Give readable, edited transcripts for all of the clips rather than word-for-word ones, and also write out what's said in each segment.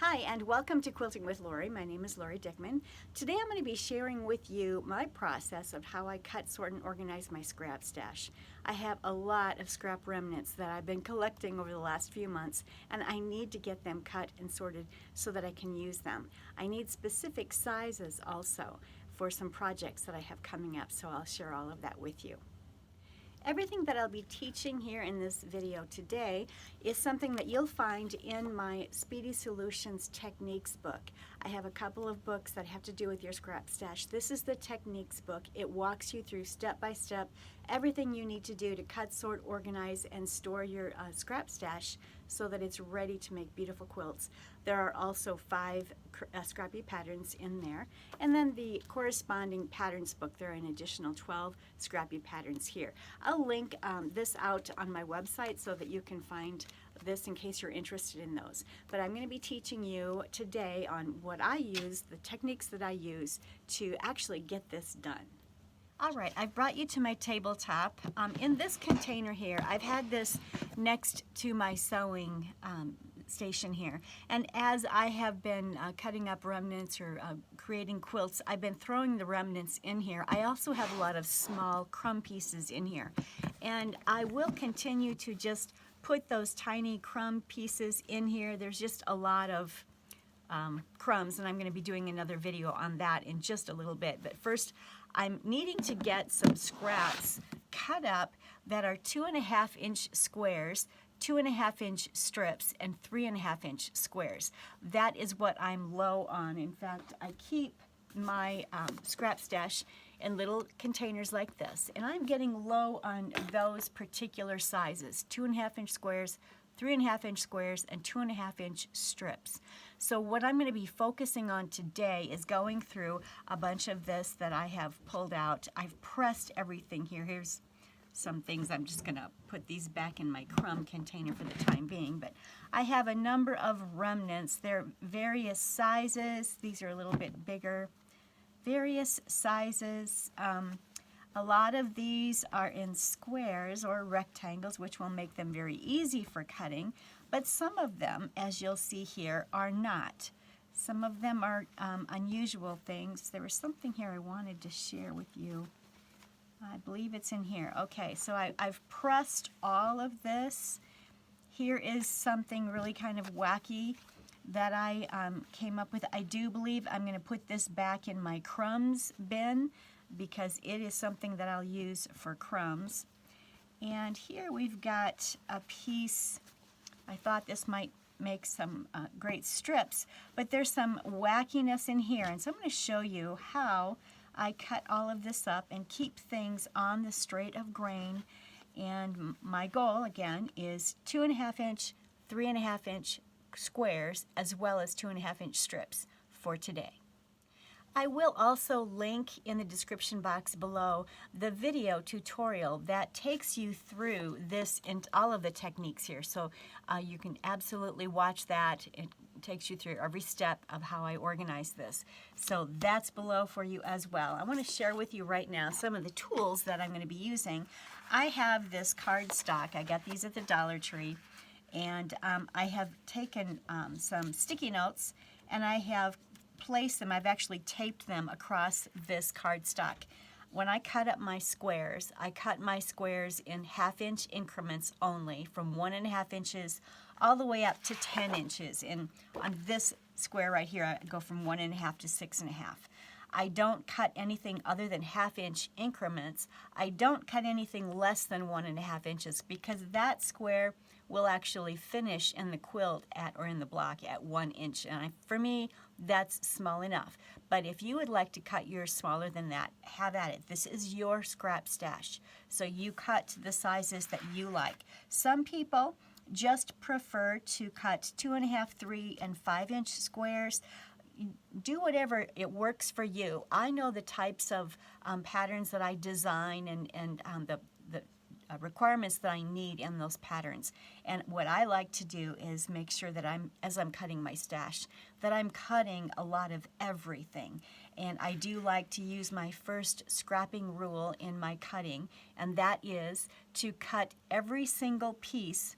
Hi, and welcome to Quilting with Lori. My name is Lori Dickman. Today I'm going to be sharing with you my process of how I cut, sort, and organize my scrap stash. I have a lot of scrap remnants that I've been collecting over the last few months, and I need to get them cut and sorted so that I can use them. I need specific sizes also for some projects that I have coming up, so I'll share all of that with you. Everything that I'll be teaching here in this video today is something that you'll find in my Speedy Solutions techniques book. I have a couple of books that have to do with your scrap stash. This is the techniques book. It walks you through step by step everything you need to do to cut, sort, organize, and store your scrap stash so that it's ready to make beautiful quilts. There are also 5 scrappy patterns in there, and then the corresponding patterns book. There are an additional 12 scrappy patterns here. I'll link this out on my website so that you can find this in case you're interested in those. But I'm going to be teaching you today on what I use, the techniques that I use to actually get this done. All right, I've brought you to my tabletop. In this container here, I've had this next to my sewing station here, and as I have been cutting up remnants or creating quilts, I've been throwing the remnants in here. I also have a lot of small crumb pieces in here, and I will continue to just put those tiny crumb pieces in here. There's just a lot of crumbs, and I'm going to be doing another video on that in just a little bit. But first, I'm needing to get some scraps cut up that are 2.5-inch squares, 2.5-inch strips, and 3.5-inch squares. That is what I'm low on. In fact, I keep my scrap stash in little containers like this, and I'm getting low on those particular sizes: 2.5-inch squares, 3.5-inch squares, and 2.5-inch strips. So what I'm going to be focusing on today is going through a bunch of this that I have pulled out. I've pressed everything here. Here's some things. I'm just going to put these back in my crumb container for the time being, but I have a number of remnants. They're various sizes. These are a little bit bigger. Various sizes. A lot of these are in squares or rectangles, which will make them very easy for cutting, but some of them, as you'll see here, are not. Some of them are unusual things. There was something here I wanted to share with you. I believe it's in here. Okay, so I've pressed all of this. Here is something really kind of wacky that I came up with. I do believe I'm going to put this back in my crumbs bin because it is something that I'll use for crumbs. And here we've got a piece. I thought this might make some great strips, but there's some wackiness in here, and so I'm going to show you how I cut all of this up and keep things on the straight of grain. And my goal, again, is 2.5-inch, 3.5-inch squares as well as 2.5-inch strips for today. I will also link in the description box below the video tutorial that takes you through this and all of the techniques here. So you can absolutely watch that. It takes you through every step of how I organize this. So that's below for you as well. I want to share with you right now some of the tools that I'm going to be using. I have this cardstock. I got these at the Dollar Tree. And I have taken some sticky notes and I have placed them. I've actually taped them across this cardstock. When I cut up my squares, I cut my squares in 1/2-inch increments only, from 1.5 inches all the way up to 10 inches. And on this square right here, I go from 1.5 to 6.5. I don't cut anything other than 1/2-inch increments. I don't cut anything less than 1.5 inches because that square will actually finish in the quilt or in the block at 1 inch. And for me, that's small enough. But if you would like to cut yours smaller than that, have at it. This is your scrap stash. So you cut the sizes that you like. Some people just prefer to cut 2.5, 3, and 5-inch squares. Do whatever it works for you. I know the types of patterns that I design and the requirements that I need in those patterns. And what I like to do is make sure that as I'm cutting my stash, that I'm cutting a lot of everything. And I do like to use my first scrapping rule in my cutting, and that is to cut every single piece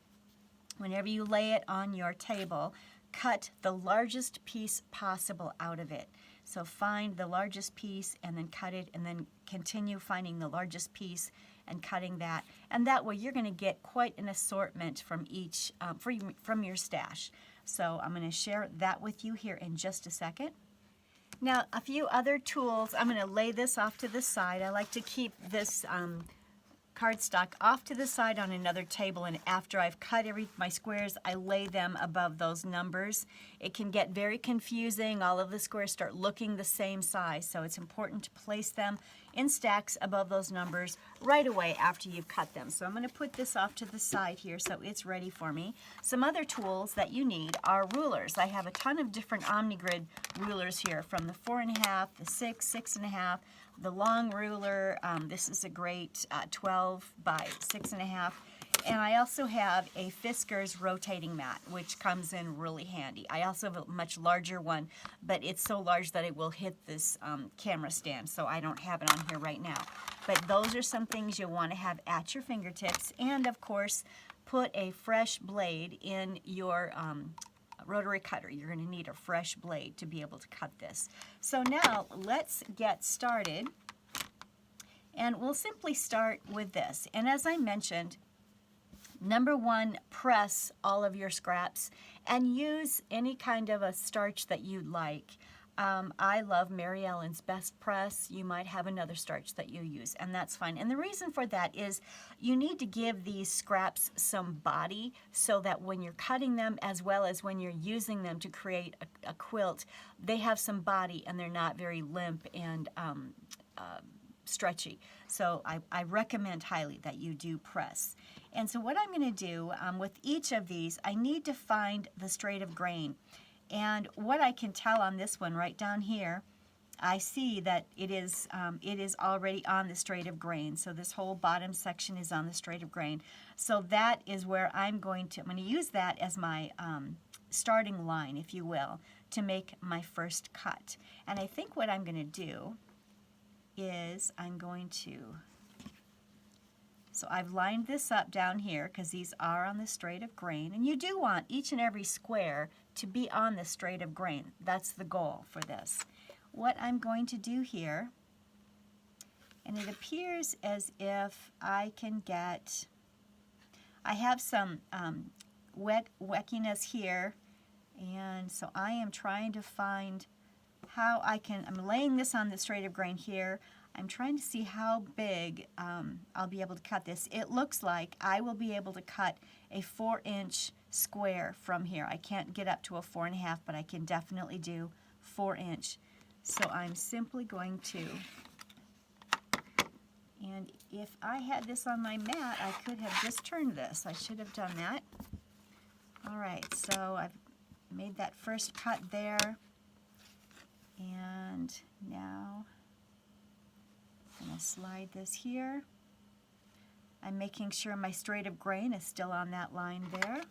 whenever you lay it on your table. cut the largest piece possible out of it. So find the largest piece and then cut it, and then continue finding the largest piece and cutting that. And that way you're going to get quite an assortment from each, from your stash. So I'm going to share that with you here in just a second. Now, a few other tools. I'm going to lay this off to the side. I like to keep this cardstock off to the side on another table, and after I've cut my squares, I lay them above those numbers. It can get very confusing. All of the squares start looking the same size, so it's important to place them in stacks above those numbers right away after you've cut them. So I'm going to put this off to the side here so it's ready for me. Some other tools that you need are rulers. I have a ton of different OmniGrid rulers here, from the 4.5, the 6, 6.5, the long ruler. This is a great 12 by 6.5. And I also have a Fiskars rotating mat, which comes in really handy. I also have a much larger one, but it's so large that it will hit this camera stand, so I don't have it on here right now. But those are some things you'll want to have at your fingertips. And of course, put a fresh blade in your rotary cutter. You're going to need a fresh blade to be able to cut this. So now let's get started. And we'll simply start with this. And as I mentioned, number one, press all of your scraps and use any kind of a starch that you like. I love Mary Ellen's Best Press. You might have another starch that you use, and that's fine. And the reason for that is you need to give these scraps some body so that when you're cutting them, as well as when you're using them to create a quilt, they have some body and they're not very limp and stretchy. So I recommend highly that you do press. And so what I'm going to do with each of these, I need to find the straight of grain. And what I can tell on this one right down here, I see that it is already on the straight of grain. So this whole bottom section is on the straight of grain. So that is where I'm going to use that as my starting line, if you will, to make my first cut. And I think what I'm going to do is I'm going to, so I've lined this up down here because these are on the straight of grain, and you do want each and every square to be on the straight of grain. That's the goal for this. What I'm going to do here, and it appears as if I can get, I have some weckiness here, and so I am trying to find how I can, I'm laying this on the straight of grain here. I'm trying to see how big I'll be able to cut this. It looks like I will be able to cut a 4-inch square from here. I can't get up to a 4.5, but I can definitely do 4-inch. So I'm simply going to, and if I had this on my mat, I could have just turned this. I should have done that. All right, so I've made that first cut there. And now I'm going to slide this here. I'm making sure my straight of grain is still on that line there.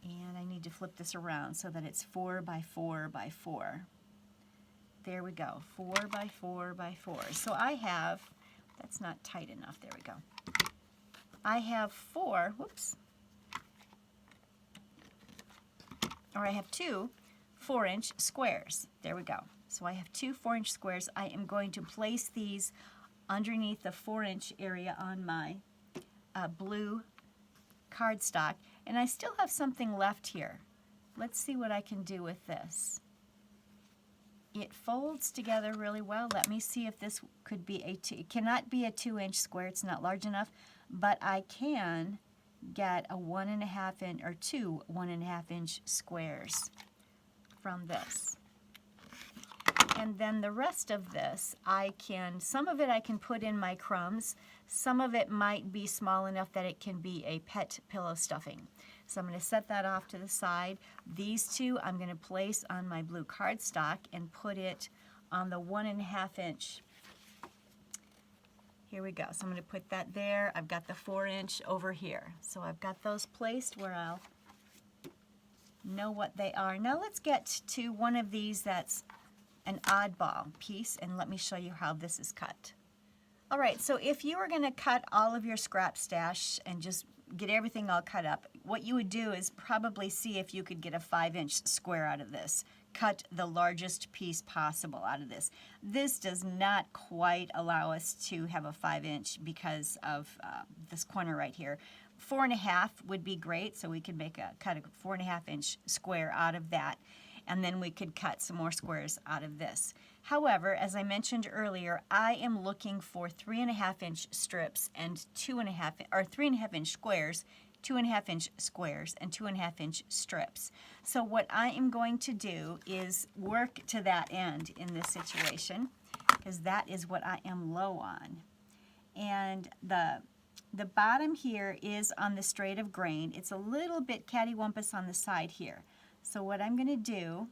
And I need to flip this around so that it's 4 by 4 by 4. There we go, 4 by 4 by 4. So I have, that's not tight enough, there we go. I have 4, whoops. Or I have 2 4-inch squares. There we go. So I have 2 4-inch squares. I am going to place these underneath the 4-inch area on my blue cardstock. And I still have something left here. Let's see what I can do with this. It folds together really well. Let me see if this could be a 2. It cannot be a 2-inch square. It's not large enough. But I can get a 1.5 inch or 2 1.5-inch squares from this. And then the rest of this, some of it I can put in my crumbs. Some of it might be small enough that it can be a pet pillow stuffing. So I'm going to set that off to the side. These two I'm going to place on my blue cardstock and put it on the 1.5-inch. Here we go. So I'm going to put that there. I've got the 4-inch over here. So I've got those placed where I'll know what they are. Now let's get to one of these that's an oddball piece, and let me show you how this is cut. All right, so if you were going to cut all of your scrap stash and just get everything all cut up, what you would do is probably see if you could get a 5-inch square out of this. Cut the largest piece possible out of this. This does not quite allow us to have a 5-inch because of this corner right here. 4.5 would be great, so we could cut a 4.5-inch square out of that, and then we could cut some more squares out of this. However, as I mentioned earlier, I am looking for 3.5-inch strips and 3.5-inch squares, 2.5-inch squares, and 2.5-inch strips. So what I am going to do is work to that end in this situation, because that is what I am low on. And the bottom here is on the straight of grain. It's a little bit cattywampus on the side here. So what I'm going to do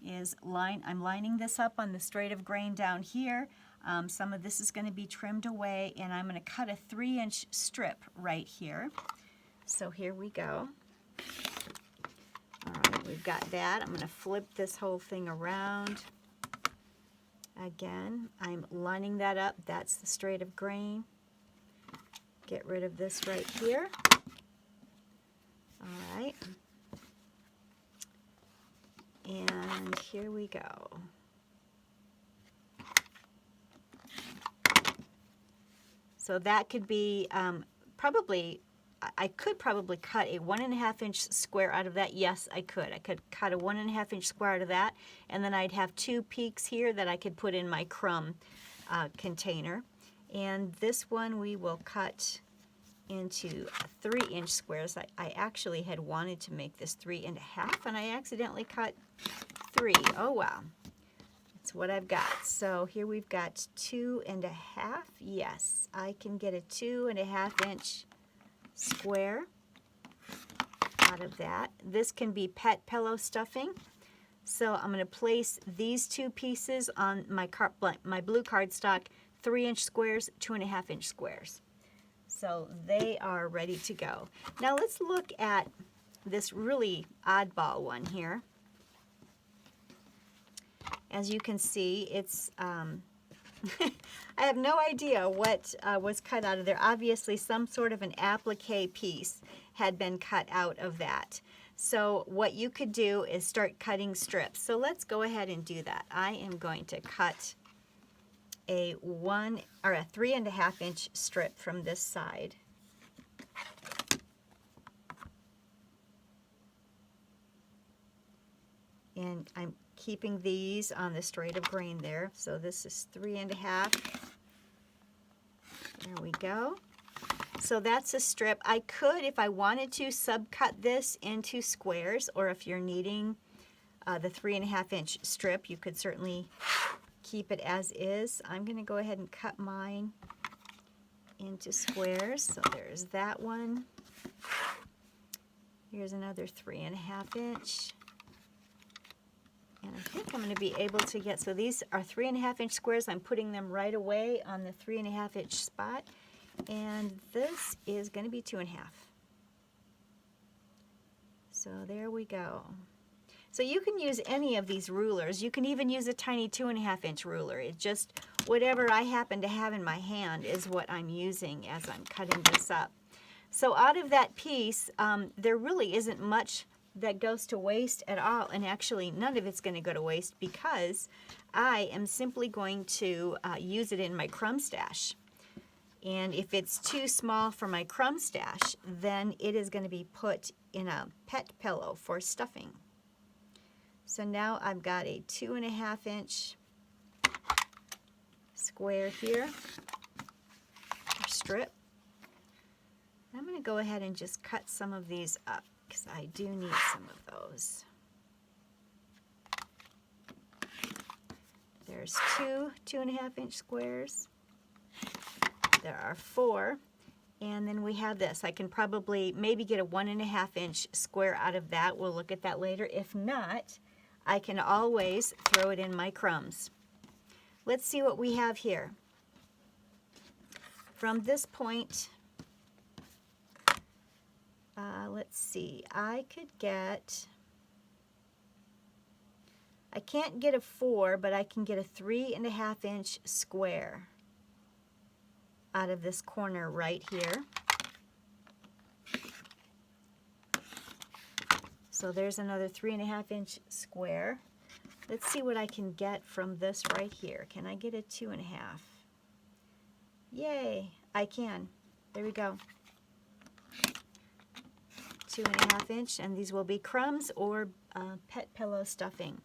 is I'm lining this up on the straight of grain down here. Some of this is going to be trimmed away, and I'm going to cut a 3-inch strip right here. So here we go. All right, we've got that. I'm going to flip this whole thing around. Again, I'm lining that up. That's the straight of grain. Get rid of this right here. All right. And here we go. So that could be I could probably cut a 1.5-inch square out of that. Yes, I could. I could cut a 1.5-inch square out of that, and then I'd have 2 peaks here that I could put in my crumb container. And this one we will cut into 3-inch squares. I actually had wanted to make this 3.5, and I accidentally cut 3. Oh wow. That's what I've got. So here we've got 2.5. Yes, I can get a 2.5-inch square out of that. This can be pet pillow stuffing. So I'm going to place these 2 pieces on my blue cardstock, 3-inch squares, 2.5-inch squares. So they are ready to go. Now let's look at this really oddball one here. As you can see, it's I have no idea what was cut out of there. Obviously, some sort of an applique piece had been cut out of that. So what you could do is start cutting strips. So let's go ahead and do that. I am going to cut a 3.5-inch strip from this side. And I'm keeping these on the straight of grain there. So this is 3.5. There we go. So that's a strip. I could, if I wanted to, subcut this into squares, or if you're needing the 3.5-inch strip, you could certainly keep it as is. I'm going to go ahead and cut mine into squares. So there's that one. Here's another 3.5-inch. And I think I'm going to be able to get, so these are 3.5-inch squares. I'm putting them right away on the 3.5-inch spot. And this is going to be 2.5. So there we go. So you can use any of these rulers. You can even use a tiny 2.5-inch ruler. It's just whatever I happen to have in my hand is what I'm using as I'm cutting this up. So out of that piece, there really isn't much that goes to waste at all, and actually none of it's going to go to waste because I am simply going to use it in my crumb stash. And if it's too small for my crumb stash, then it is going to be put in a pet pillow for stuffing. So now I've got a 2.5-inch square here, or strip. I'm going to go ahead and just cut some of these up because I do need some of those. There's 2 2.5-inch squares. There are 4. And then we have this. I can probably maybe get a 1.5-inch square out of that. We'll look at that later. If not, I can always throw it in my crumbs. Let's see what we have here. From this point, let's see, I can't get a 4, but I can get a 3.5-inch square out of this corner right here. So there's another 3.5 inch square. Let's see what I can get from this right here. Can I get a 2.5? Yay, I can. There we go. 2.5 inch, and these will be crumbs or pet pillow stuffing.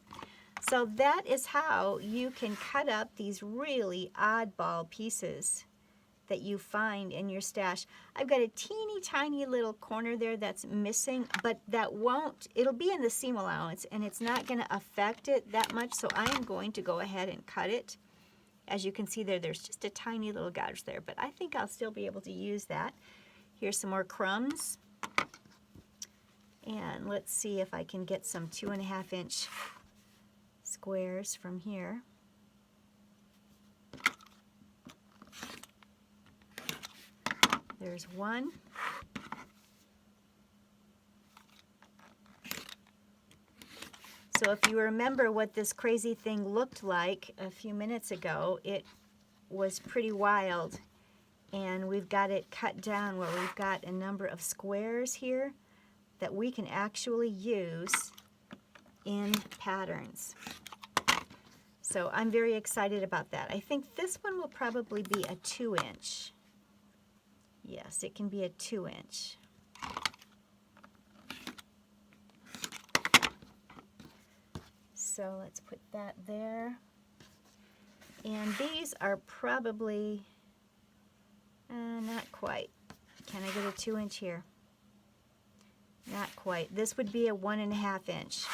So that is how you can cut up these really oddball pieces that you find in your stash. I've got a teeny tiny little corner there that's missing, but that won't, it'll be in the seam allowance and it's not going to affect it that much, so I am going to go ahead and cut it. As you can see there, there's just a tiny little gouge there, but I think I'll still be able to use that. Here's some more crumbs. And let's see if I can get some 2.5 inch squares from here. There's one. So if you remember what this crazy thing looked like a few minutes ago, it was pretty wild. And we've got it cut down where we've got a number of squares here that we can actually use in patterns. So I'm very excited about that. I think this one will probably be a 2 inch. Yes, it can be a 2 inch. So let's put that there. And these are probably, not quite. Can I get a 2 inch here? Not quite. This would be a 1.5 inch.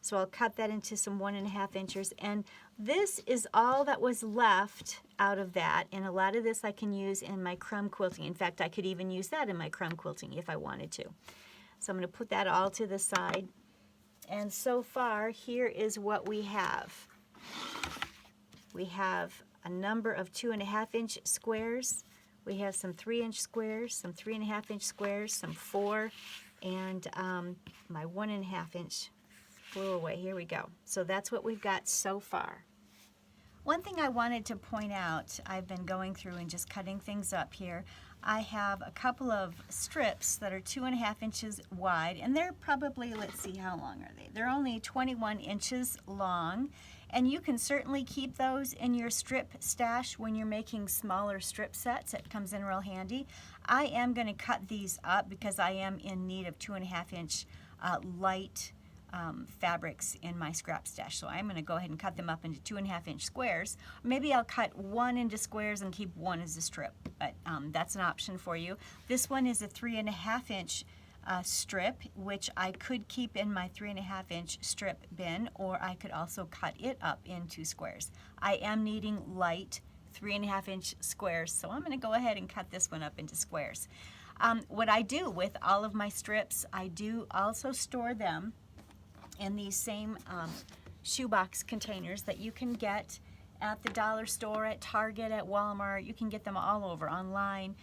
So I'll cut that into some 1.5 inches, and this is all that was left out of that, and a lot of this I can use in my crumb quilting. In fact, I could even use that in my crumb quilting if I wanted to. So I'm going to put that all to the side, and so far here is what we have. We have a number of 2.5 inch squares. We have some 3 inch squares, some 3.5 inch squares, some 4, and my 1.5 inch flew away. Here we go. So that's what we've got so far. One thing I wanted to point out, I've been going through and just cutting things up here. I have a couple of strips that are 2.5 inches wide, and they're probably, let's see, how long are they? They're only 21 inches long, and you can certainly keep those in your strip stash when you're making smaller strip sets. It comes in real handy. I am going to cut these up because I am in need of 2.5 inch light fabrics in my scrap stash. So I'm going to go ahead and cut them up into 2.5 inch squares. Maybe I'll cut one into squares and keep one as a strip, but that's an option for you. This one is a 3.5 inch strip, which I could keep in my 3.5 inch strip bin, or I could also cut it up into squares. I am needing light 3.5 inch squares, so I'm going to go ahead and cut this one up into squares. What I do with all of my strips, I do also store them in these same shoebox containers that you can get at the dollar store, at Target, at Walmart. You can get them all over online.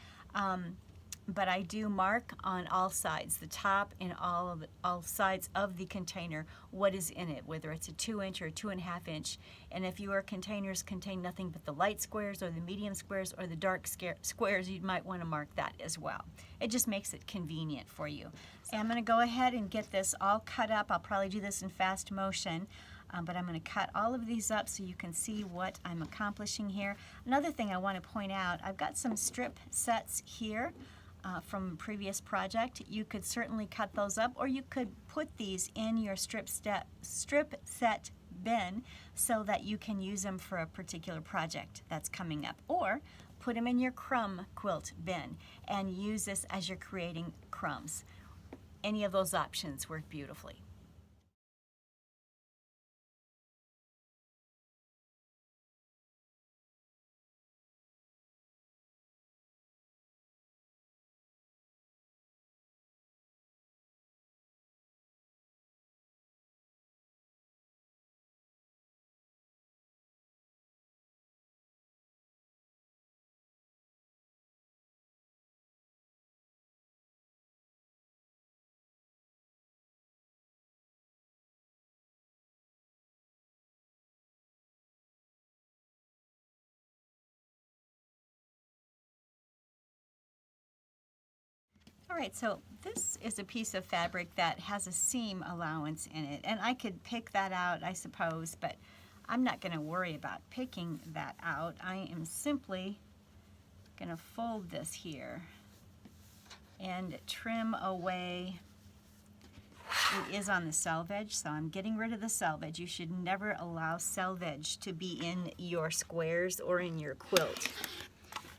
But I do mark on all sides, the top and all sides of the container, what is in it, whether it's a 2 inch or a 2.5 inch. And if your containers contain nothing but the light squares or the medium squares or the dark squares, you might want to mark that as well. It just makes it convenient for you. So I'm going to go ahead and get this all cut up. I'll probably do this in fast motion. But I'm going to cut all of these up so you can see what I'm accomplishing here. Another thing I want to point out, I've got some strip sets here from a previous project. You could certainly cut those up, or you could put these in your strip set bin so that you can use them for a particular project that's coming up, or put them in your crumb quilt bin and use this as you're creating crumbs. Any of those options work beautifully. All right, so this is a piece of fabric that has a seam allowance in it, and I could pick that out, I suppose, but I'm not going to worry about picking that out. I am simply going to fold this here and trim away. It is on the selvage, so I'm getting rid of the selvage. You should never allow selvage to be in your squares or in your quilt.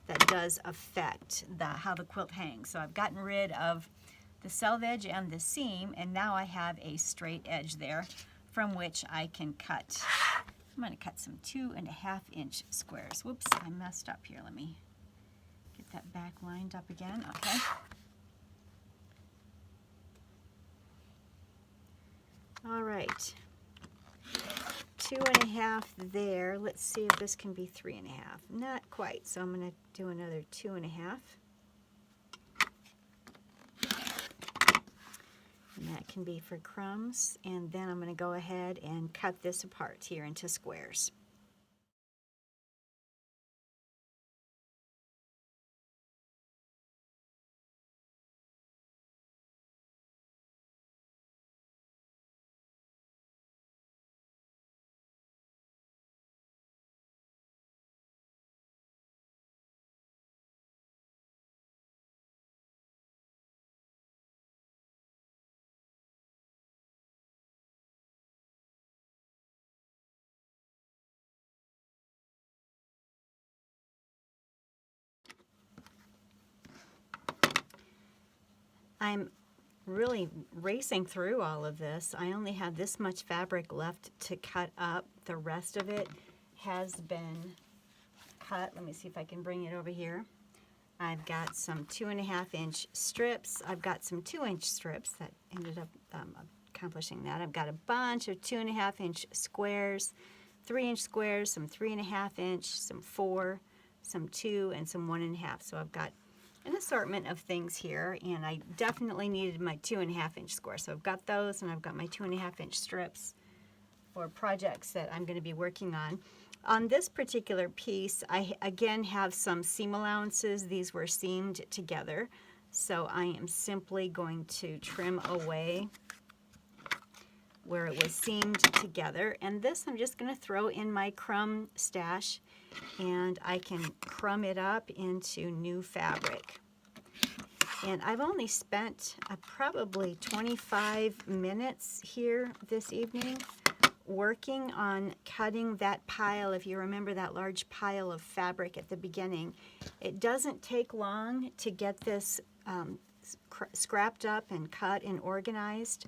That does affect how the quilt hangs. So I've gotten rid of the selvage and the seam, and now I have a straight edge there from which I can cut. I'm going to cut some 2.5-inch squares. Whoops, I messed up here. Let me get that back lined up again. Okay. All right. 2.5 there. Let's see if this can be 3.5. Not quite, so I'm going to do another 2.5. And that can be for crumbs. And then I'm going to go ahead and cut this apart here into squares. I'm really racing through all of this. I only have this much fabric left to cut up. The rest of it has been cut. Let me see if I can bring it over here. I've got some 2.5-inch strips. I've got some 2-inch strips that ended up accomplishing that. I've got a bunch of 2.5-inch squares, 3-inch squares, some 3.5-inch, some 4, some 2, and some 1.5. So I've got an assortment of things here, and I definitely needed my 2.5-inch square. So I've got those, and I've got my 2.5-inch strips for projects that I'm going to be working on. On this particular piece, I again have some seam allowances. These were seamed together, so I am simply going to trim away where it was seamed together. And this I'm just going to throw in my crumb stash, and I can crumb it up into new fabric. And I've only spent probably 25 minutes here this evening working on cutting that pile. If you remember that large pile of fabric at the beginning, it doesn't take long to get this scrapped up and cut and organized.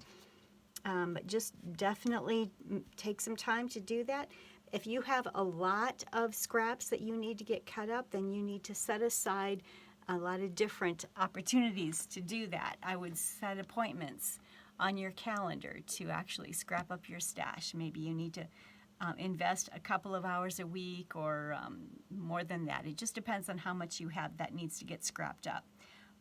But just definitely take some time to do that. If you have a lot of scraps that you need to get cut up, then you need to set aside a lot of different opportunities to do that. I would set appointments on your calendar to actually scrap up your stash. Maybe you need to invest a couple of hours a week or more than that. It just depends on how much you have that needs to get scrapped up.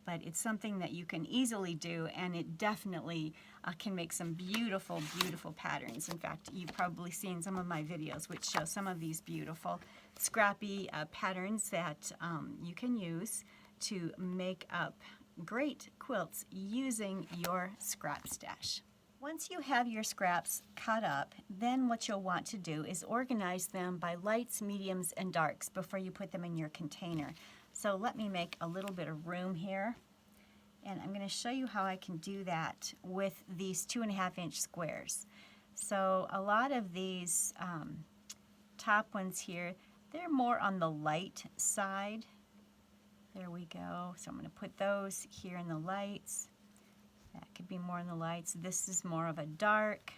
But it's something that you can easily do, and it definitely can make some beautiful, beautiful patterns. In fact, you've probably seen some of my videos which show some of these beautiful scrappy patterns that you can use to make up great quilts using your scrap stash. Once you have your scraps cut up, then what you'll want to do is organize them by lights, mediums, and darks before you put them in your container. So let me make a little bit of room here, and I'm going to show you how I can do that with these 2.5-inch squares. So a lot of these top ones here, they're more on the light side. There we go. So I'm going to put those here in the lights. That could be more in the lights. This is more of a dark.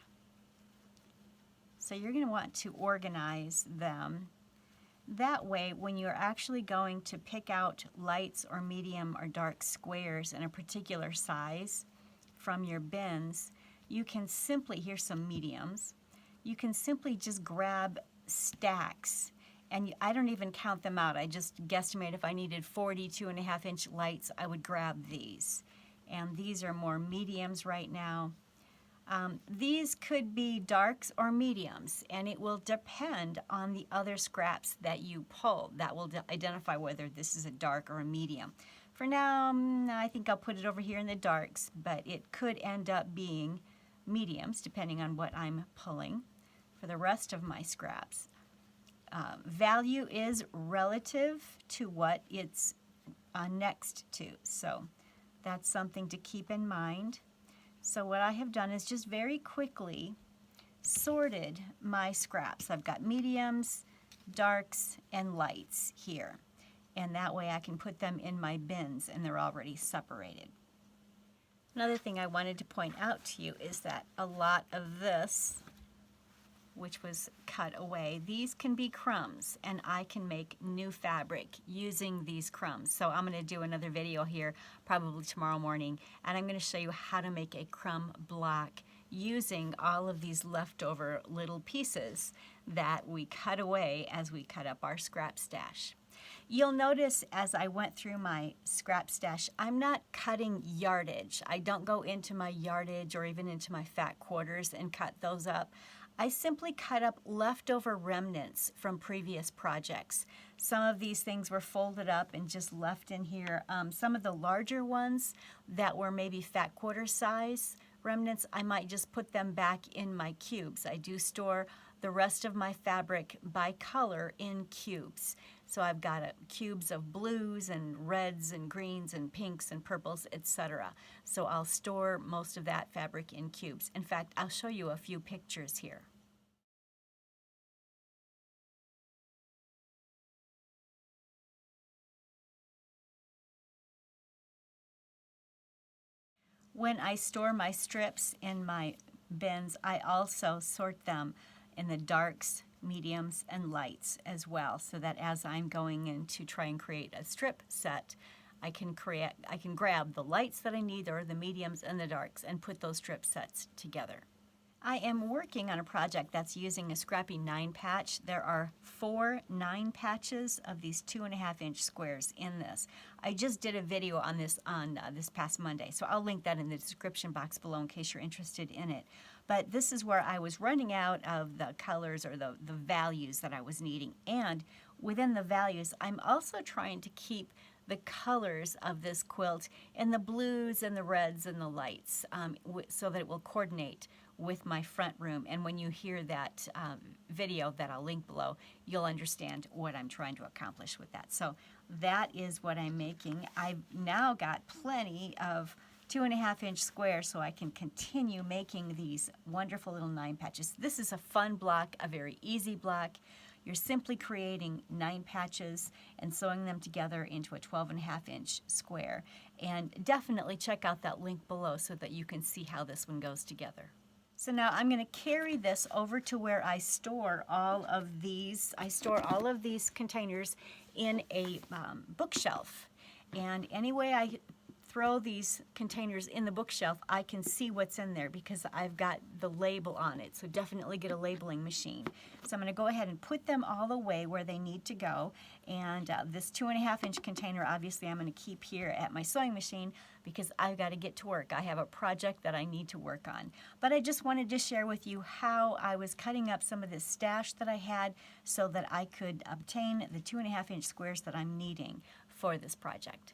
So you're going to want to organize them. That way, when you're actually going to pick out lights or medium or dark squares in a particular size from your bins, you can simply, here's some mediums, you can simply just grab stacks. And I don't even count them out. I just guesstimate if I needed 40 2.5-inch lights, I would grab these. And these are more mediums right now. These could be darks or mediums, and it will depend on the other scraps that you pull. That will identify whether this is a dark or a medium. For now, I think I'll put it over here in the darks, but it could end up being mediums depending on what I'm pulling for the rest of my scraps. Value is relative to what it's next to, so that's something to keep in mind. So what I have done is just very quickly sorted my scraps. I've got mediums, darks, and lights here, and that way I can put them in my bins and they're already separated. Another thing I wanted to point out to you is that a lot of this, which was cut away, these can be crumbs, and I can make new fabric using these crumbs. So I'm going to do another video here probably tomorrow morning, and I'm going to show you how to make a crumb block using all of these leftover little pieces that we cut away as we cut up our scrap stash. You'll notice as I went through my scrap stash, I'm not cutting yardage. I don't go into my yardage or even into my fat quarters and cut those up. I simply cut up leftover remnants from previous projects. Some of these things were folded up and just left in here. Some of the larger ones that were maybe fat quarter size remnants, I might just put them back in my cubes. I do store the rest of my fabric by color in cubes. So I've got cubes of blues and reds and greens and pinks and purples, etc. So I'll store most of that fabric in cubes. In fact, I'll show you a few pictures here. When I store my strips in my bins, I also sort them in the darks, mediums, and lights as well, so that as I'm going in to try and create a strip set, I can grab the lights that I need, or the mediums and the darks, and put those strip sets together. I am working on a project that's using a scrappy 9 patch. There are 4 9 patches of these 2.5-inch squares in this. I just did a video on this this past Monday, so I'll link that in the description box below in case you're interested in it. But this is where I was running out of the colors or the values that I was needing. And within the values, I'm also trying to keep the colors of this quilt in the blues and the reds and the lights so that it will coordinate with my front room. And when you hear that video that I'll link below, you'll understand what I'm trying to accomplish with that. So that is what I'm making. I've now got plenty of 2.5-inch squares so I can continue making these wonderful little 9 patches. This is a fun block, a very easy block. You're simply creating 9 patches and sewing them together into a 12.5-inch square. And definitely check out that link below so that you can see how this one goes together. So now I'm going to carry this over to where I store all of these. I store all of these containers in a bookshelf. And any way I throw these containers in the bookshelf, I can see what's in there because I've got the label on it. So definitely get a labeling machine. So I'm going to go ahead and put them all away where they need to go. And this 2.5-inch container, obviously I'm going to keep here at my sewing machine because I've got to get to work. I have a project that I need to work on. But I just wanted to share with you how I was cutting up some of this stash that I had so that I could obtain the 2.5-inch squares that I'm needing for this project.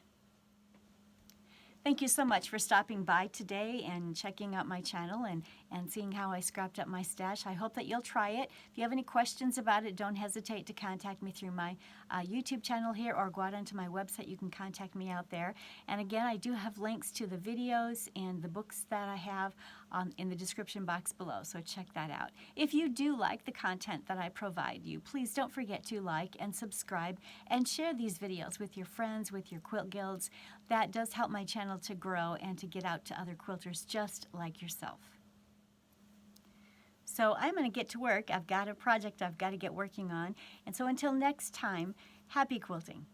Thank you so much for stopping by today and checking out my channel and seeing how I scrapped up my stash. I hope that you'll try it. If you have any questions about it, don't hesitate to contact me through my YouTube channel here or go out onto my website. You can contact me out there. And again, I do have links to the videos and the books that I have in the description box below, so check that out. If you do like the content that I provide you, please don't forget to like and subscribe and share these videos with your friends, with your quilt guilds. That does help my channel to grow and to get out to other quilters just like yourself. So I'm going to get to work. I've got a project I've got to get working on. And so until next time, happy quilting.